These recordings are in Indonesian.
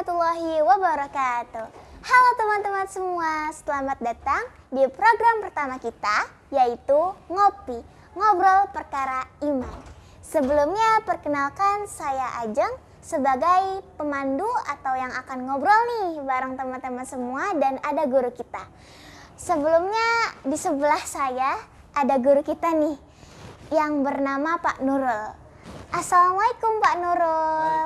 warahmatullahi wabarakatuh. Halo teman-teman semua, selamat datang di program pertama kita, yaitu Ngopi, Ngobrol Perkara Iman. Sebelumnya perkenalkan saya Ajeng sebagai pemandu atau yang akan ngobrol nih bareng teman-teman semua, dan ada guru kita. Sebelumnya di sebelah saya ada guru kita nih yang bernama Pak Nurul. Assalamualaikum Pak Nurul.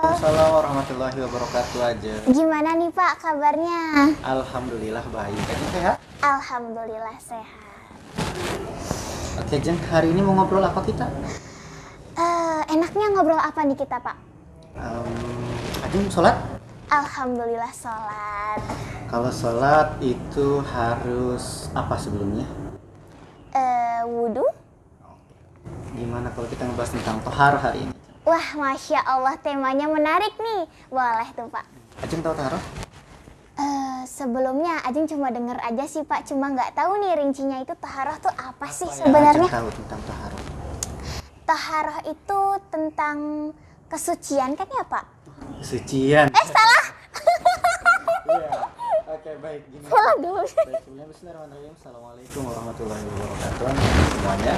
Waalaikumsalam warahmatullahi wabarakatuh aja. Gimana nih Pak kabarnya? Alhamdulillah baik. Ajeng sehat? Alhamdulillah sehat. Oke Jeng, hari ini mau ngobrol apa kita? Enaknya ngobrol apa nih kita Pak? Ajeng sholat? Alhamdulillah sholat. Kalau sholat itu harus apa sebelumnya? Wudhu? Gimana kalau kita ngebahas tentang tohar hari ini? Wah, Masya Allah, temanya menarik nih. Boleh tuh Pak. Ajeng tahu tohar? Sebelumnya Ajeng cuma denger aja sih Pak, cuma nggak tahu nih rincinya itu taharah tuh apa sih Yang sebenarnya? Ajeng tahu tentang tohar? Taharah itu tentang kesucian kan ya Pak? Kesucian. Salah. Iya. Oke, baik. Gini. Salah dulu. Baik, sebelumnya bismillahirrahmanirrahim. Assalamualaikum warahmatullahi wabarakatuh semuanya.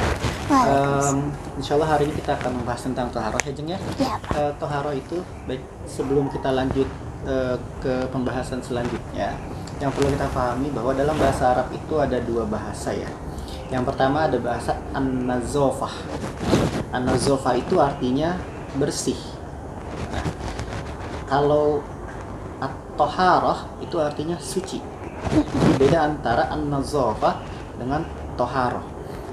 Insyaallah hari ini kita akan membahas tentang toharoh ya Jeng ya. Iya Pak. Toharoh itu, baik sebelum kita lanjut ke pembahasan selanjutnya, yang perlu kita pahami bahwa dalam bahasa Arab itu ada dua bahasa ya. Yang pertama ada bahasa an-nazofah. An-nazofah itu artinya bersih. Nah, kalau at-toharoh itu artinya suci. Jadi beda antara an-nazofah dengan toharoh.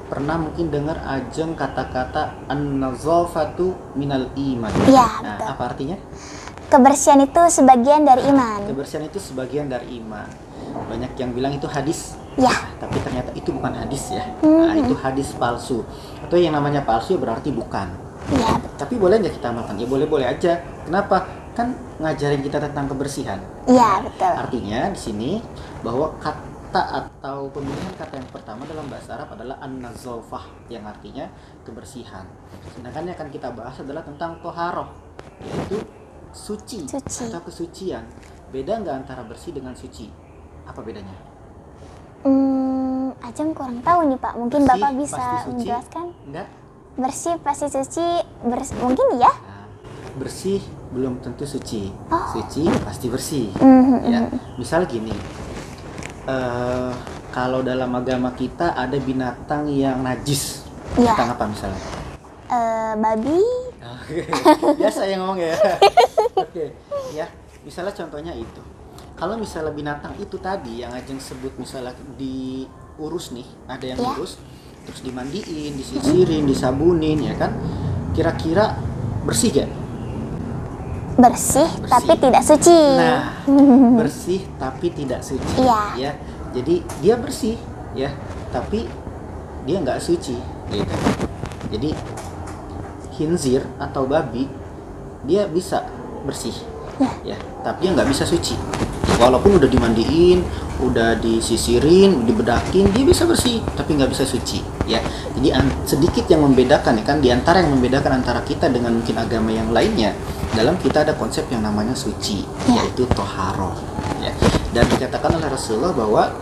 Pernah mungkin dengar Ajeng kata-kata an-nazofatu minal iman. Iya, Nah, betul. apa artinya? Kebersihan itu sebagian dari iman. Kebersihan itu sebagian dari iman. Banyak yang bilang itu hadis. Ya. Tapi ternyata itu bukan hadis ya. Nah, itu hadis palsu. Atau yang namanya palsu berarti bukan. Iya. Tapi boleh nggak kita amalkan? Ya boleh-boleh aja. Kenapa? Kan ngajarin kita tentang kebersihan. Iya, betul. Artinya di sini bahwa kata atau pemilihan kata yang pertama dalam bahasa Arab adalah an-nazofah, yang artinya kebersihan. Sedangkan yang akan kita bahas adalah tentang toharoh, yaitu suci. Atau kesucian. Beda nggak antara bersih dengan suci? Apa bedanya? Ajeng kurang tahu nih Pak. Mungkin Bersih Bapak bisa pasti suci? menjelaskan. Enggak? Bersih pasti suci. Mungkin ya. Nah, bersih belum tentu suci. Oh. Suci pasti bersih. Ya, misal gini. Kalau dalam agama kita ada binatang yang najis. Iya. Binatang apa misalnya? Babi. Biasa yang ngomong ya. Oke, ya. Misalnya contohnya itu. Kalau misalnya binatang itu tadi yang Ajeng sebut misalnya diurus nih, ada yang urus, terus dimandiin, disisirin, disabunin, ya kan? Kira-kira bersih gak? Bersih tapi tidak suci. Nah, bersih tapi tidak suci. Iya. Ya, jadi dia bersih, ya, tapi dia nggak suci. Gitu. Jadi khinzir atau babi dia bisa bersih, ya, tapi dia nggak bisa suci. Walaupun udah dimandiin, udah disisirin, dibedakin, dia bisa bersih, tapi nggak bisa suci. Ya, jadi sedikit yang membedakan ya kan, diantara yang membedakan antara kita dengan mungkin agama yang lainnya, dalam kita ada konsep yang namanya suci, yaitu toharoh. Ya, dan dikatakan oleh Rasulullah bahwa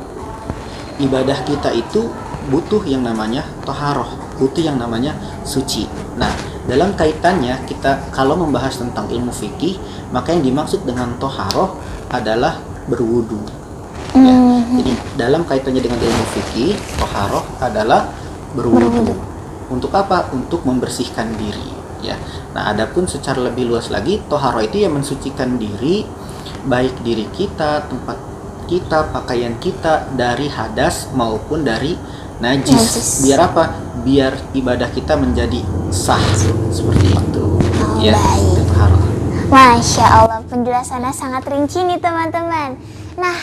ibadah kita itu butuh yang namanya toharoh, butuh yang namanya suci. Nah, dalam kaitannya kita kalau membahas tentang ilmu fikih, maka yang dimaksud dengan toharoh adalah berwudu. Ya, jadi dalam kaitannya dengan ilmu fikih, toharoh adalah berwudu. Untuk apa? Untuk membersihkan diri. Ya. Nah, adapun secara lebih luas lagi, toharoh itu yang mensucikan diri, baik diri kita, tempat kita, pakaian kita dari hadas maupun dari najis. Biar apa? Biar ibadah kita menjadi sah, seperti itu. Ya, itu toharoh. Masya Allah, penjelasannya sangat rinci nih teman-teman. Nah,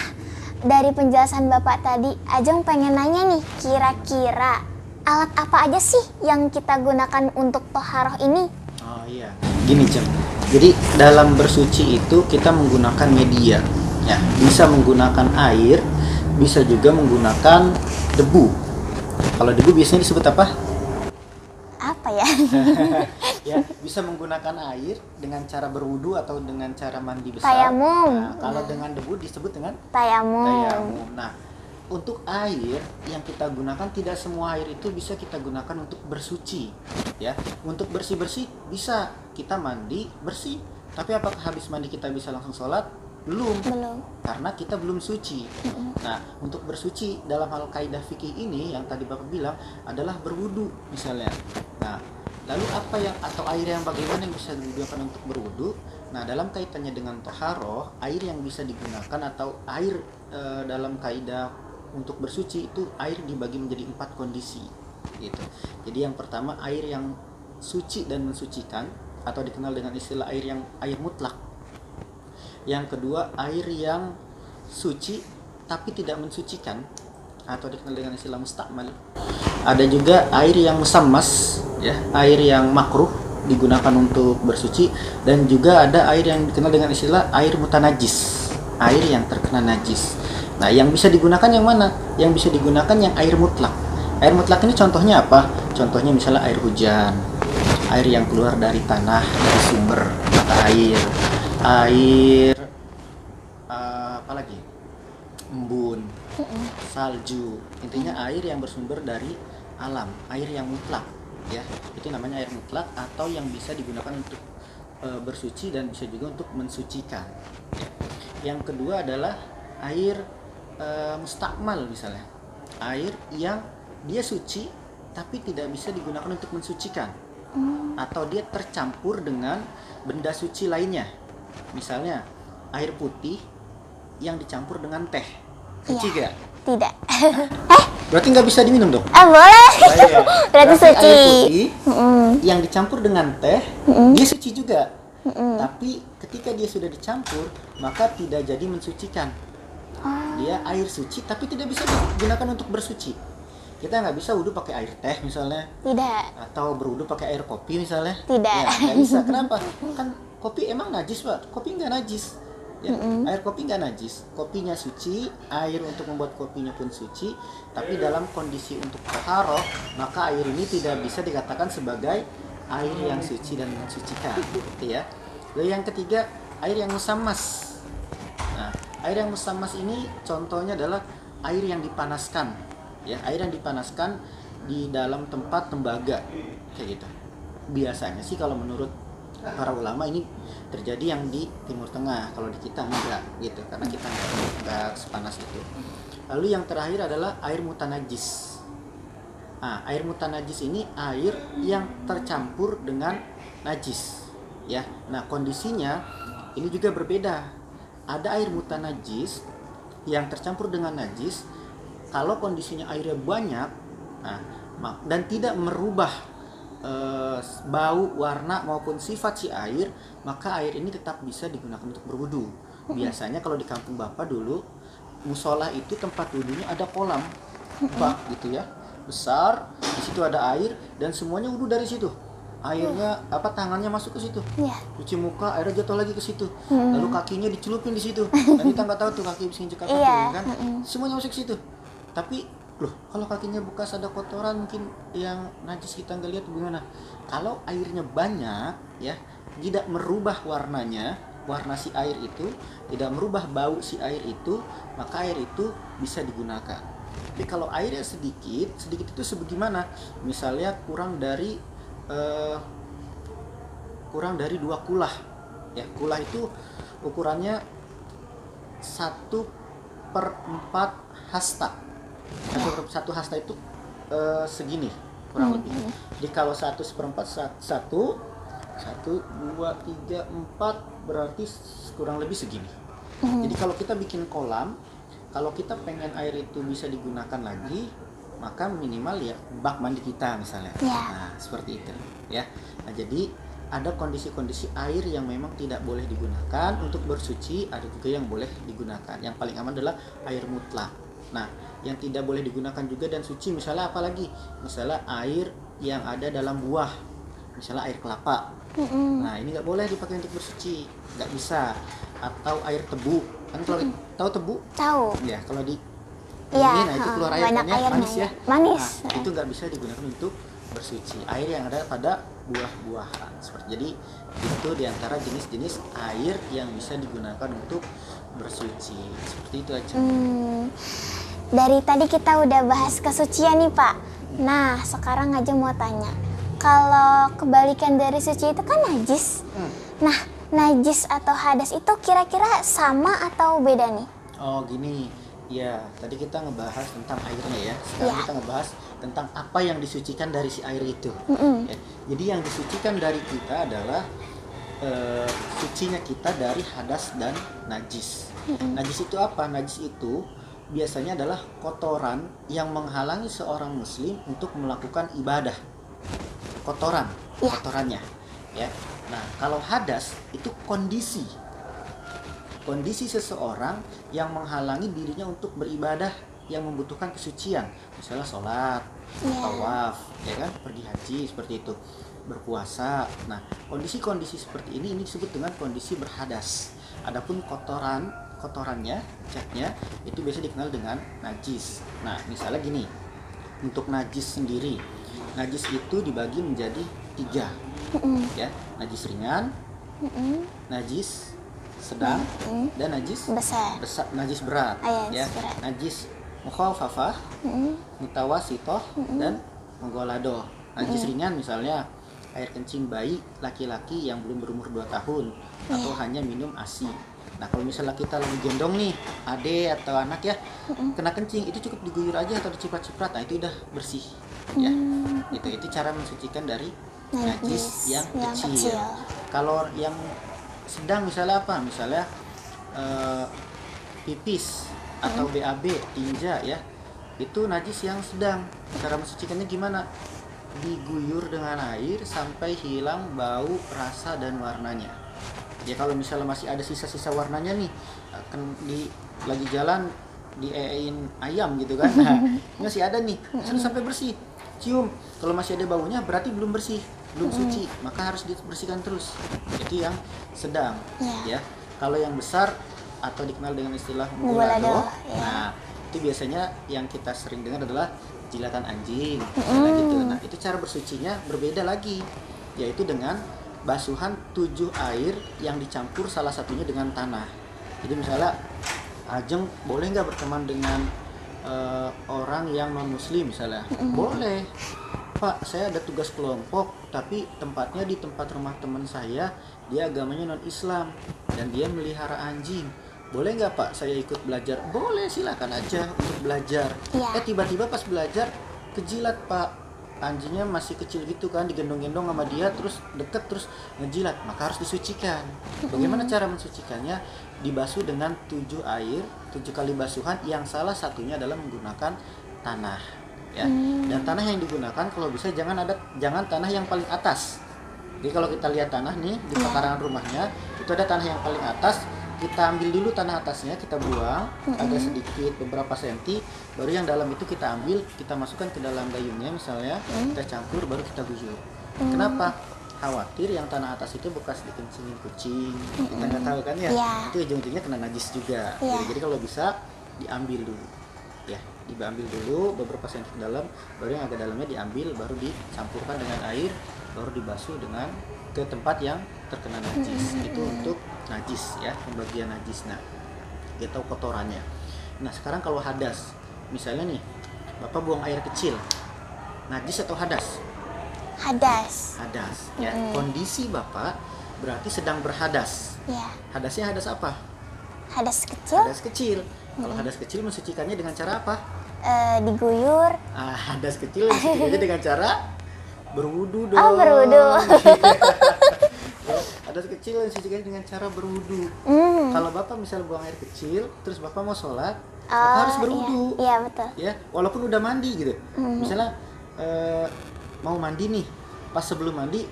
dari penjelasan Bapak tadi, Ajeng pengen nanya nih, kira-kira alat apa aja sih yang kita gunakan untuk toharoh ini? Oh iya, gini Jeng. Jadi dalam bersuci itu kita menggunakan media. Ya, bisa menggunakan air, bisa juga menggunakan debu. Kalau debu biasanya disebut apa? Apa ya? ya bisa menggunakan air dengan cara berwudu atau dengan cara mandi besar. Tayamum. Nah, kalau dengan debu disebut dengan Tayamum. tayamum. Nah, untuk air yang kita gunakan, tidak semua air itu bisa kita gunakan untuk bersuci, ya. Untuk bersih-bersih bisa, kita mandi bersih. Tapi apakah habis mandi kita bisa langsung sholat? Belum. Karena kita belum suci. Nah, untuk bersuci dalam hal kaidah fikih ini yang tadi Bapak bilang adalah berwudu misalnya. Nah, lalu apa yang atau air yang bagaimana yang bisa digunakan untuk berwudu? Nah, dalam kaitannya dengan toharoh, air yang bisa digunakan atau air dalam kaidah untuk bersuci itu air dibagi menjadi 4 kondisi gitu. Jadi yang pertama air yang suci dan mensucikan atau dikenal dengan istilah air mutlak. Yang kedua air yang suci tapi tidak mensucikan atau dikenal dengan istilah mustakmal. Ada juga air yang musammas, ya, air yang makruh digunakan untuk bersuci, dan juga ada air yang dikenal dengan istilah air mutanajis, air yang terkena najis. Nah, yang bisa digunakan yang mana? Yang bisa digunakan yang air mutlak. Air mutlak ini contohnya apa? Contohnya misalnya air hujan, air yang keluar dari tanah, dari sumber mata air, apalagi embun, salju. Intinya air yang bersumber dari alam, air yang mutlak, ya. Itu namanya air mutlak atau yang bisa digunakan untuk bersuci dan bisa juga untuk mensucikan, ya. Yang kedua adalah air mustakmal misalnya, air yang dia suci tapi tidak bisa digunakan untuk mensucikan, atau dia tercampur dengan benda suci lainnya. Misalnya air putih yang dicampur dengan teh, suci gak? Tidak. Berarti nggak bisa diminum dong? Boleh. Iya. Berarti suci. Air putih yang dicampur dengan teh, dia suci juga. Tapi ketika dia sudah dicampur, maka tidak jadi mensucikan. Dia air suci tapi tidak bisa digunakan untuk bersuci. Kita nggak bisa wudhu pakai air teh misalnya. Tidak. Atau berwudhu pakai air kopi misalnya. Tidak. Ya, nggak bisa. Kenapa? Kan kopi emang najis, Pak. Kopi nggak najis. Ya, air kopi nggak najis. Kopinya suci, air untuk membuat kopinya pun suci. Tapi dalam kondisi untuk taharah, maka air ini tidak bisa dikatakan sebagai air yang suci dan mensucikan. Gitu ya. Lalu yang ketiga, air yang musammas. Nah, air yang musammas ini contohnya adalah air yang dipanaskan, ya, air yang dipanaskan di dalam tempat tembaga, kayak gitu. Biasanya sih kalau menurut para ulama ini terjadi yang di Timur Tengah, kalau di kita enggak gitu, karena kita enggak sepanas itu. Lalu yang terakhir adalah air mutanajis. Nah, air mutanajis ini air yang tercampur dengan najis, ya. Nah, kondisinya ini juga berbeda. Ada air mutanajis yang tercampur dengan najis. Kalau kondisinya airnya banyak, nah, dan tidak merubah bau, warna maupun sifat si air, maka air ini tetap bisa digunakan untuk berwudu. Biasanya kalau di kampung Bapak dulu, musola itu tempat wudunya ada kolam bak gitu ya, besar. Di situ ada air dan semuanya wudu dari situ. Airnya tangannya masuk ke situ, cuci muka, airnya jatuh lagi ke situ, lalu kakinya dicelupin di situ. Dan kita nggak tahu tuh kaki bisa injek apa tuh, kan? Semuanya masuk ke situ. Tapi loh, kalau kakinya bekas ada kotoran mungkin yang najis kita nggak lihat gimana? Kalau airnya banyak, ya, tidak merubah warnanya, warna si air itu, tidak merubah bau si air itu, maka air itu bisa digunakan. Tapi kalau airnya sedikit itu sebagaimana? Misalnya kurang dari 2 kulah, ya. Kulah itu ukurannya 1/4 hasta. Satu hasta itu segini kurang lebih. Jadi kalau 1/4 1, 2, 3, 4 berarti kurang lebih segini. Jadi kalau kita bikin kolam, kalau kita pengen air itu bisa digunakan lagi, maka minimal ya bak mandi kita misalnya. Nah, seperti itu, ya. Nah, jadi ada kondisi-kondisi air yang memang tidak boleh digunakan untuk bersuci, ada juga yang boleh digunakan. Yang paling aman adalah air mutlak. Nah, yang tidak boleh digunakan juga dan suci misalnya apa lagi? Misalnya air yang ada dalam buah, misalnya air kelapa. Nah, ini nggak boleh dipakai untuk bersuci, nggak bisa. Atau air tebu, kan kalau tahu tebu? Tahu. Ya, kalau di ini, nah itu keluar air kan ya, manis ya. Manis. Nah, itu nggak bisa digunakan untuk bersuci. Air yang ada pada buah-buahan. Jadi itu diantara jenis-jenis air yang bisa digunakan untuk bersuci. Seperti itu aja. Dari tadi kita udah bahas kesucian nih Pak. Nah sekarang aja mau tanya, kalau kebalikan dari suci itu kan najis. Nah najis atau hadas itu kira-kira sama atau beda nih? Oh gini, ya tadi kita ngebahas tentang airnya ya. Sekarang Ya. kita ngebahas tentang apa yang disucikan dari si air itu. Ya. Jadi yang disucikan dari kita adalah sucinya kita dari hadas dan najis. Najis itu apa? Najis itu biasanya adalah kotoran yang menghalangi seorang muslim untuk melakukan ibadah. Kotorannya ya. Nah, kalau hadas itu kondisi seseorang yang menghalangi dirinya untuk beribadah yang membutuhkan kesucian, misalnya sholat, tawaf, ya kan, pergi haji seperti itu, berpuasa. Nah, kondisi-kondisi seperti ini disebut dengan kondisi berhadas. Adapun kotorannya, catnya itu biasa dikenal dengan najis. Nah, misalnya gini, untuk najis sendiri, najis itu dibagi menjadi 3, ya, najis ringan, najis sedang, dan najis Besar. najis berat, ya, Najis berat. najis mukhafafah, mutawasitoh, dan menggoladoh. Najis ringan misalnya air kencing bayi laki-laki yang belum berumur 2 tahun atau hanya minum ASI. Nah kalau misalnya kita lagi gendong nih ade atau anak ya, kena kencing, itu cukup diguyur aja atau diciprat-ciprat, nah itu udah bersih ya. Itu cara mensucikan dari najis yang kecil. Kalau yang sedang misalnya apa? Misalnya pipis atau BAB, tinja ya. Itu najis yang sedang. Cara mensucikannya gimana? Diguyur dengan air sampai hilang bau, rasa, dan warnanya. Ya kalau misalnya masih ada sisa-sisa warnanya nih, lagi jalan diein ayam gitu kan. Nah, masih ada nih, sampai bersih. Cium, kalau masih ada baunya berarti belum bersih, belum suci, maka harus dibersihkan terus. Itu yang sedang, ya. Kalau yang besar atau dikenal dengan istilah mugolado, nah itu biasanya yang kita sering dengar adalah jilatan anjing, gitu. Nah itu cara bersucinya berbeda lagi, yaitu dengan basuhan 7 air yang dicampur salah satunya dengan tanah. Jadi misalnya Ajeng boleh nggak berteman dengan orang yang non muslim misalnya? Boleh Pak, saya ada tugas kelompok tapi tempatnya di tempat rumah teman saya, dia agamanya non Islam dan dia melihara anjing, boleh nggak Pak saya ikut belajar? Boleh, silakan aja untuk belajar. Tiba-tiba pas belajar kejilat Pak, anjingnya masih kecil gitu kan, digendong-gendong sama dia, terus deket, terus ngejilat, maka harus disucikan. Bagaimana cara mensucikannya? Dibasuh dengan 7 air, 7 kali basuhan, yang salah satunya adalah menggunakan tanah ya. Dan tanah yang digunakan kalau bisa jangan tanah yang paling atas. Jadi kalau kita lihat tanah nih di pekarangan rumahnya, itu ada tanah yang paling atas, kita ambil dulu tanah atasnya, kita buang agak sedikit beberapa senti, baru yang dalam itu kita ambil, kita masukkan ke dalam gayungnya misalnya, kita campur, baru kita guyur. Kenapa? Khawatir yang tanah atas itu bekas dikencingin kucing, kita nggak tahu kan ya, itu ujung-ujungnya kena najis juga. Jadi kalau bisa diambil dulu ya, diambil dulu beberapa senti ke dalam, baru yang agak dalamnya diambil, baru dicampurkan dengan air, baru dibasuh dengan ke tempat yang terkena najis. Itu untuk najis ya, pembagian najis. Nah, kita tahu kotorannya. Nah, sekarang kalau hadas, misalnya nih, Bapak buang air kecil, najis atau hadas? Hadas. Ya. Kondisi Bapak berarti sedang berhadas. Ya. Hadasnya hadas apa? Hadas kecil. Hadas kecil. Kalau hadas kecil mensucikannya dengan cara apa? Diguyur. Hadas kecil mensucikannya dengan cara berwudu dong. Berwudu. Hadas kecil mensucikannya dengan cara berwudu. Kalau Bapak misal buang air kecil, terus Bapak mau sholat, Bapak harus berwudu. Iya, betul. Ya, walaupun udah mandi gitu. Misalnya mau mandi nih, pas sebelum mandi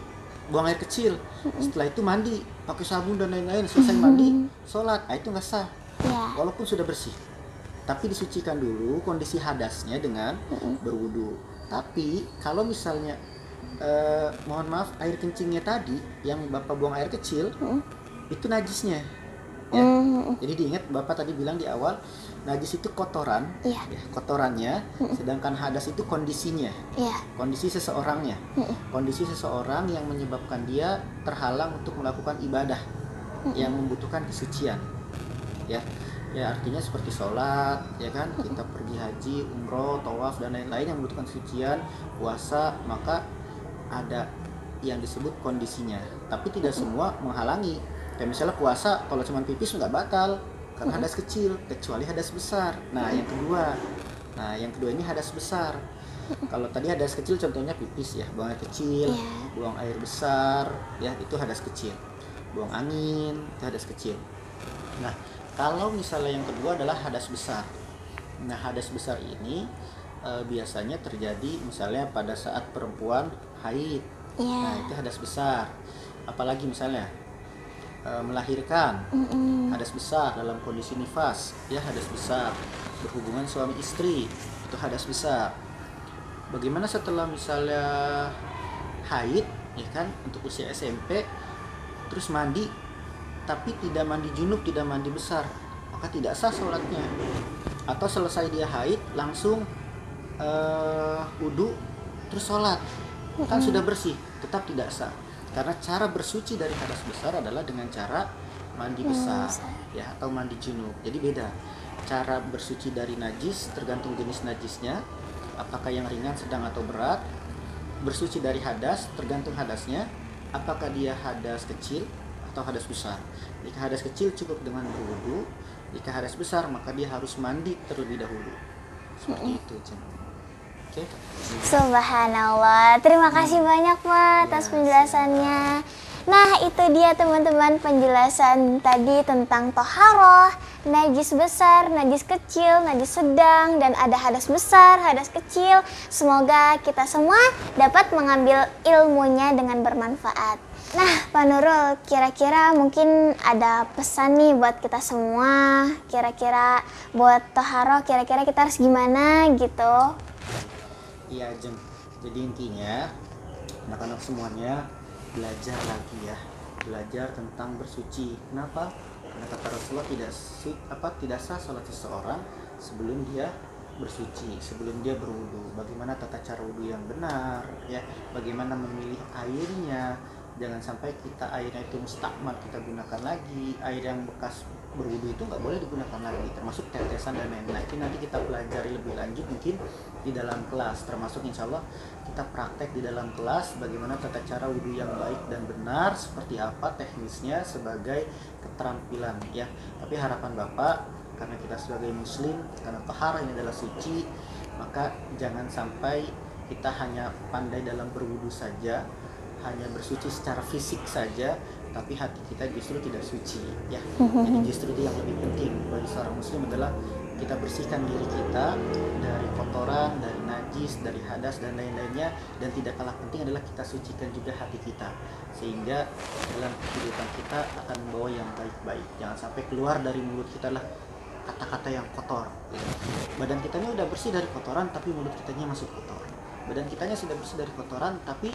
buang air kecil, setelah itu mandi pakai sabun dan lain-lain, selesai mandi sholat, itu nggak sah. Walaupun sudah bersih, tapi disucikan dulu kondisi hadasnya dengan berwudu. Tapi kalau misalnya mohon maaf, air kencingnya tadi yang Bapak buang air kecil, itu najisnya. ya. Jadi diingat Bapak tadi bilang di awal, najis itu kotoran, Iya. ya, kotorannya, sedangkan hadas itu kondisinya, Iya. kondisi seseorangnya, kondisi seseorang yang menyebabkan dia terhalang untuk melakukan ibadah yang membutuhkan kesucian, ya. Ya artinya seperti sholat, ya kan, kita pergi haji, umroh, tawaf dan lain-lain yang membutuhkan kesucian, puasa, maka ada yang disebut kondisinya. Tapi tidak semua menghalangi. Kayak misalnya puasa, kalau cuma pipis nggak batal karena hadas kecil, kecuali hadas besar. Nah yang kedua ini hadas besar. Kalau tadi hadas kecil contohnya pipis ya, buang air kecil, buang air besar, ya itu hadas kecil. Buang angin, itu hadas kecil. Nah, kalau misalnya yang kedua adalah hadas besar. Nah, hadas besar ini biasanya terjadi misalnya pada saat perempuan haid. Nah, itu hadas besar. Apalagi misalnya melahirkan, hadas besar. Dalam kondisi nifas, ya hadas besar. Berhubungan suami istri, itu hadas besar. Bagaimana setelah misalnya haid, ya kan, untuk usia SMP, terus mandi, tapi tidak mandi junub, tidak mandi besar, maka tidak sah sholatnya. Atau selesai dia haid langsung wudu terus sholat, kan sudah bersih, tetap tidak sah. Karena cara bersuci dari hadas besar adalah dengan cara mandi besar, ya, atau mandi junub. Jadi beda cara bersuci dari najis, tergantung jenis najisnya, apakah yang ringan, sedang atau berat. Bersuci dari hadas tergantung hadasnya, apakah dia hadas kecil atau hadas besar. Jika hadas kecil cukup dengan berwudu, jika hadas besar maka dia harus mandi terlebih dahulu. Seperti itu, Cen. Oke. Subhanallah. Terima kasih banyak Pak atas penjelasannya. Nah, itu dia teman-teman penjelasan tadi tentang toharoh, najis besar, najis kecil, najis sedang, dan ada hadas besar, hadas kecil. Semoga kita semua dapat mengambil ilmunya dengan bermanfaat. Nah, Pak Nurul, kira-kira mungkin ada pesan nih buat kita semua. Kira-kira buat toharoh, kira-kira kita harus gimana gitu? Iya, Jeng. Jadi intinya anak-anak semuanya belajar lagi ya, belajar tentang bersuci. Kenapa? Karena kata Rasulullah tidak sah sholat seseorang sebelum dia bersuci, sebelum dia berwudu. Bagaimana tata cara wudu yang benar, ya? Bagaimana memilih airnya? Jangan sampai kita airnya itu mustakmal kita gunakan lagi. Air yang bekas berwudu itu nggak boleh digunakan lagi, termasuk tetesan dan lain-lain. Itu nanti kita pelajari lebih lanjut mungkin di dalam kelas, termasuk insya Allah kita praktek di dalam kelas bagaimana tata cara wudu yang baik dan benar, seperti apa teknisnya sebagai keterampilan, ya. Tapi harapan Bapak, karena kita sebagai muslim, karena taharah ini adalah suci, maka jangan sampai kita hanya pandai dalam berwudu saja, hanya bersuci secara fisik saja, tapi hati kita justru tidak suci, ya. Jadi justru itu yang lebih penting bagi seorang muslim adalah kita bersihkan diri kita dari kotoran, dari najis, dari hadas dan lain-lainnya, dan tidak kalah penting adalah kita sucikan juga hati kita, sehingga dalam kehidupan kita akan membawa yang baik-baik. Jangan sampai keluar dari mulut kita lah kata-kata yang kotor, gitu. Badan kitanya udah bersih dari kotoran tapi mulut kitanya masih kotor. Badan kitanya sudah bersih dari kotoran tapi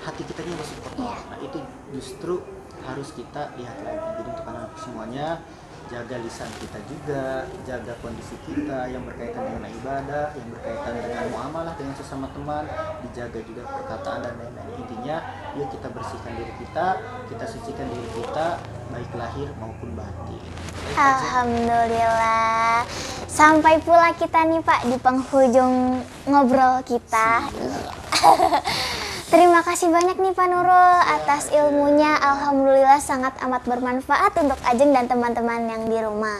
hati kitanya masih kotor. Nah, itu justru harus kita lihat lagi. Jadi untuk anak semuanya, jaga lisan kita juga, jaga kondisi kita yang berkaitan dengan ibadah, yang berkaitan dengan muamalah dengan sesama teman, dijaga juga perkataan dan lain-lain. Intinya, yuk kita bersihkan diri kita sucikan diri kita, baik lahir maupun batin. Alhamdulillah. Sampai pula kita nih Pak di penghujung ngobrol kita. Terima kasih banyak nih Pak Nurul atas ilmunya. Alhamdulillah sangat amat bermanfaat untuk Ajeng dan teman-teman yang di rumah.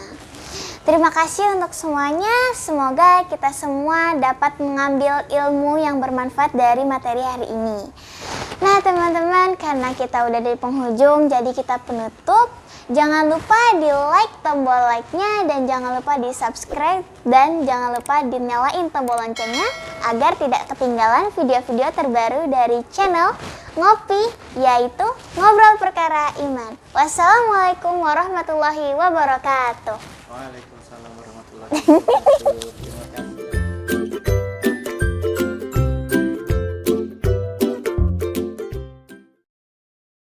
Terima kasih untuk semuanya. Semoga kita semua dapat mengambil ilmu yang bermanfaat dari materi hari ini. Nah teman-teman, karena kita udah di penghujung, jadi kita penutup. Jangan lupa di like tombol like-nya dan jangan lupa di subscribe dan jangan lupa dinyalain tombol loncengnya agar tidak ketinggalan video-video terbaru dari channel Ngopi, yaitu Ngobrol Perkara Iman. Wassalamualaikum warahmatullahi wabarakatuh. Waalaikumsalam warahmatullahi wabarakatuh.